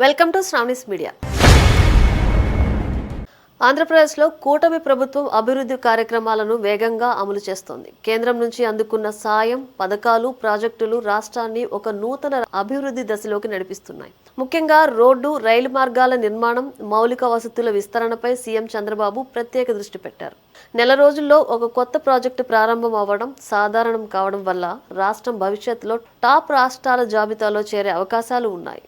Welcome to Sravani's media. ఆంధ్రప్రదేశ్లో కూటమి ప్రభుత్వం అభివృద్ధి కార్యక్రమాలను వేగంగా అమలు చేస్తోంది. కేంద్రం నుంచి అందుకున్న సాయం, పథకాలు, ప్రాజెక్టులు రాష్ట్రాన్ని ఒక నూతన అభివృద్ధి దశలోకి నడిపిస్తున్నాయి. ముఖ్యంగా రోడ్డు, రైలు మార్గాల నిర్మాణం, మౌలిక వసతుల విస్తరణపై సీఎం చంద్రబాబు ప్రత్యేక దృష్టి పెట్టారు. నెల రోజుల్లో ఒక కొత్త ప్రాజెక్టు ప్రారంభం అవ్వడం సాధారణం కావడం వల్ల రాష్ట్రం భవిష్యత్తులో టాప్ రాష్ట్రాల జాబితాలో చేరే అవకాశాలు ఉన్నాయి.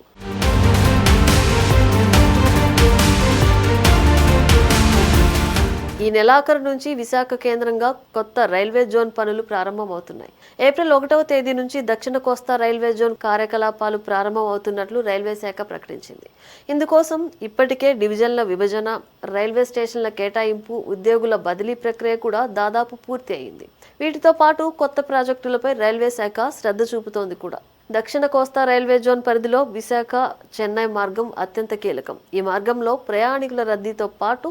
ఈ నెలాఖరు నుంచి విశాఖ కేంద్రంగా కొత్త రైల్వే జోన్ పనులు ప్రారంభమవుతున్నాయి. ఏప్రిల్ 1వ తేదీ నుంచి దక్షిణ కోస్తా రైల్వే జోన్ కార్యకలాపాలు ప్రారంభమవుతున్నట్లు రైల్వే శాఖ ప్రకటించింది. ఇందుకోసం ఇప్పటికే డివిజన్ల విభజన, రైల్వే స్టేషన్ల కేటాయింపు, ఉద్యోగుల బదిలీ ప్రక్రియ కూడా దాదాపు పూర్తి అయింది. వీటితో పాటు కొత్త ప్రాజెక్టులపై రైల్వే శాఖ శ్రద్ధ చూపుతోంది కూడా. దక్షిణ కోస్తా రైల్వే జోన్ పరిధిలో విశాఖ చెన్నై మార్గం అత్యంత కీలకం. ఈ మార్గంలో ప్రయాణికుల రద్దీతో పాటు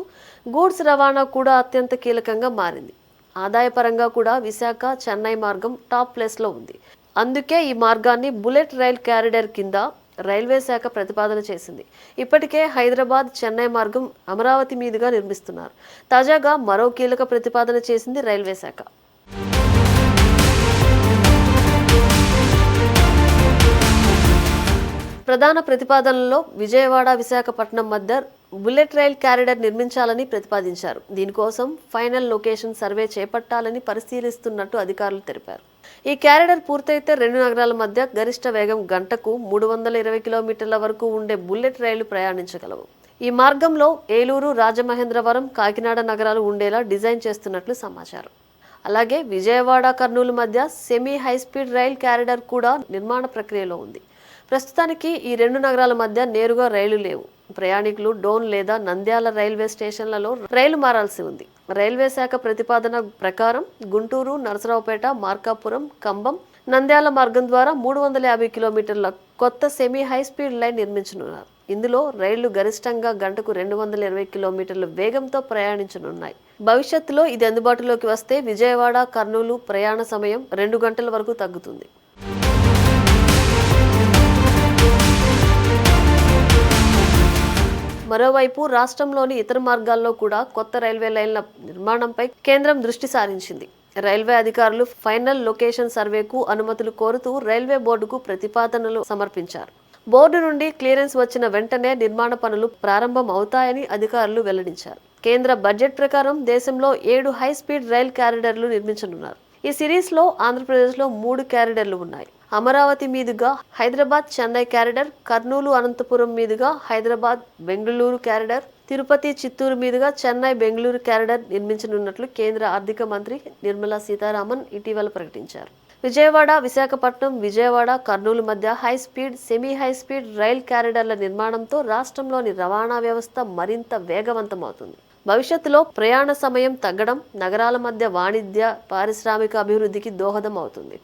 గూడ్స్ రవాణా కూడా అత్యంత కీలకంగా మారింది. ఆదాయపరంగా కూడా విశాఖ చెన్నై మార్గం టాప్ ప్లేస్లో ఉంది. అందుకే ఈ మార్గాన్ని బుల్లెట్ రైల్ క్యారిడర్ కింద రైల్వే శాఖ ప్రతిపాదన చేసింది. ఇప్పటికే హైదరాబాద్ చెన్నై మార్గం అమరావతి మీదుగా నిర్మిస్తున్నారు. తాజాగా మరో కీలక ప్రతిపాదన చేసింది రైల్వే శాఖ. ప్రధాన ప్రతిపాదనలో విజయవాడ, విశాఖపట్నం మధ్య బుల్లెట్ రైల్ క్యారిడర్ నిర్మించాలని ప్రతిపాదించారు. దీనికోసం ఫైనల్ లొకేషన్ సర్వే చేపట్టాలని పరిశీలిస్తున్నట్టు అధికారులు తెలిపారు. ఈ క్యారిడర్ పూర్తయితే రెండు నగరాల మధ్య గరిష్ట వేగం గంటకు 320 కిలోమీటర్ల వరకు ఉండే బుల్లెట్ రైళ్లు ప్రయాణించగలవు. ఈ మార్గంలో ఏలూరు, రాజమహేంద్రవరం, కాకినాడ నగరాలు ఉండేలా డిజైన్ చేస్తున్నట్లు సమాచారం. అలాగే విజయవాడ, కర్నూలు మధ్య సెమీ హైస్పీడ్ రైల్ క్యారిడర్ కూడా నిర్మాణ ప్రక్రియలో ఉంది. ప్రస్తుతానికి ఈ రెండు నగరాల మధ్య నేరుగా రైలు లేవు. ప్రయాణికులు డోన్ లేదా నంద్యాల రైల్వే స్టేషన్లలో రైలు మారాల్సి ఉంది. రైల్వే శాఖ ప్రతిపాదన ప్రకారం గుంటూరు, నరసరావుపేట, మార్కాపురం, కంబం, నంద్యాల మార్గం ద్వారా 350 కిలోమీటర్ల కొత్త సెమీ హైస్పీడ్ లైన్ నిర్మించనున్నారు. ఇందులో రైళ్లు గరిష్టంగా గంటకు 220 కిలోమీటర్ల వేగంతో ప్రయాణించనున్నాయి. భవిష్యత్తులో ఇది అందుబాటులోకి వస్తే విజయవాడ, కర్నూలు ప్రయాణ సమయం 2 గంటల వరకు తగ్గుతుంది. మరోవైపు రాష్ట్రంలోని ఇతర మార్గాల్లో కూడా కొత్త రైల్వే లైన్ల నిర్మాణంపై కేంద్రం దృష్టి సారించింది. రైల్వే అధికారులు ఫైనల్ లొకేషన్ సర్వేకు అనుమతులు కోరుతూ రైల్వే బోర్డుకు ప్రతిపాదనలు సమర్పించారు. బోర్డు నుండి క్లియరెన్స్ వచ్చిన వెంటనే నిర్మాణ పనులు ప్రారంభం అవుతాయని అధికారులు వెల్లడించారు. కేంద్ర బడ్జెట్ ప్రకారం దేశంలో 7 హైస్పీడ్ రైల్ క్యారిడర్లు నిర్మించనున్నారు. ఈ సిరీస్లో ఆంధ్రప్రదేశ్లో 3 క్యారిడర్లు ఉన్నాయి. అమరావతి మీదుగా హైదరాబాద్ చెన్నై క్యారిడర్, కర్నూలు అనంతపురం మీదుగా హైదరాబాద్ బెంగళూరు క్యారిడర్, తిరుపతి చిత్తూరు మీదుగా చెన్నై బెంగళూరు క్యారిడర్ నిర్మించనున్నట్లు కేంద్ర ఆర్థిక మంత్రి నిర్మలా సీతారామన్ ఇటీవల ప్రకటించారు. విజయవాడ, విశాఖపట్నం, విజయవాడ, కర్నూలు మధ్య హైస్పీడ్, సెమీ హైస్పీడ్ రైల్ క్యారిడర్ల నిర్మాణంతో రాష్ట్రంలోని రవాణా వ్యవస్థ మరింత వేగవంతమవుతుంది. భవిష్యత్తులో ప్రయాణ సమయం తగ్గడం నగరాల మధ్య వాణిజ్య, పారిశ్రామిక అభివృద్ధికి దోహదం అవుతుంది.